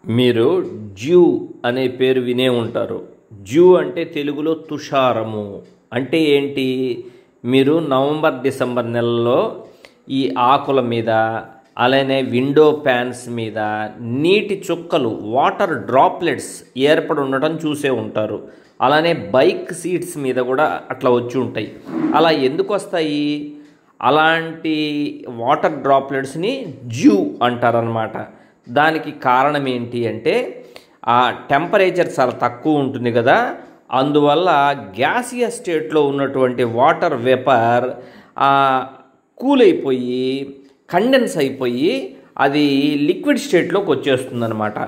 మీరు జ్యూ అనే పేరు వినే ఉంటారు. జ్యూ అంటే తెలుగులో తుషారము. అంటే ఏంటి? మీరు నవంబర్ డిసెంబర్ నెలల్లో ఈ ఆకుల మీద, అలానే విండో ప్యాన్స్ మీద నీటి చుక్కలు, వాటర్ డ్రాప్లెట్స్ ఏర్పడి ఉండటం చూసే ఉంటారు. అలానే బైక్ సీట్స్ మీద కూడా అట్లా వచ్చి ఉంటాయి. అలా ఎందుకు వస్తాయి? అలాంటి వాటర్ డ్రాప్లెట్స్ని జ్యూ అంటారనమాట. దానికి కారణం ఏంటి అంటే ఆ టెంపరేచర్ చాలా తక్కువ ఉంటుంది కదా, అందువల్ల గ్యాసియస్ స్టేట్లో ఉన్నటువంటి వాటర్ వేపర్ కూల్ అయిపోయి కండెన్స్ అయిపోయి అది లిక్విడ్ స్టేట్లోకి వచ్చేస్తుంది అనమాట.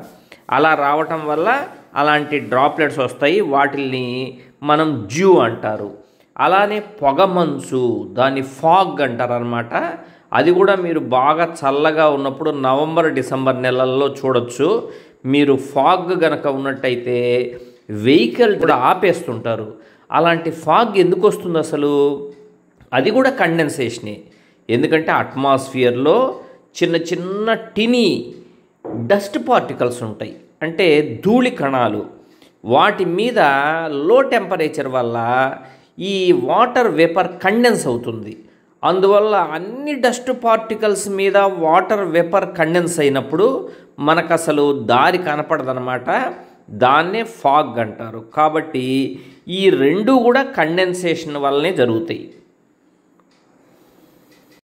అలా రావటం వల్ల అలాంటి డ్రాప్లెట్స్ వస్తాయి. వాటిల్ని మనం జ్యూ అంటారు. అలానే పొగమంచు, దాన్ని ఫాగ్ అంటారు అనమాట. అది కూడా మీరు బాగా చల్లగా ఉన్నప్పుడు నవంబర్ డిసెంబర్ నెలల్లో చూడొచ్చు. మీరు ఫాగ్ గనక ఉన్నట్టయితే వెహికల్ కూడా ఆపేస్తుంటారు. అలాంటి ఫాగ్ ఎందుకు వస్తుంది అసలు? అది కూడా కండెన్సేషనే. ఎందుకంటే అట్మాస్ఫియర్లో చిన్న చిన్న టినీ డస్ట్ పార్టికల్స్ ఉంటాయి, అంటే ధూళి కణాలు. వాటి మీద లో టెంపరేచర్ వల్ల ఈ వాటర్ వేపర్ కండెన్స్ అవుతుంది. అందువల్ల అన్ని డస్ట్ పార్టికల్స్ మీద వాటర్ వేపర్ కండెన్స్ అయినప్పుడు మనకు అసలు దారి కనపడదనమాట. దాన్నే ఫాగ్ అంటారు. కాబట్టి ఈ రెండు కూడా కండెన్సేషన్ వల్లనే జరుగుతాయి.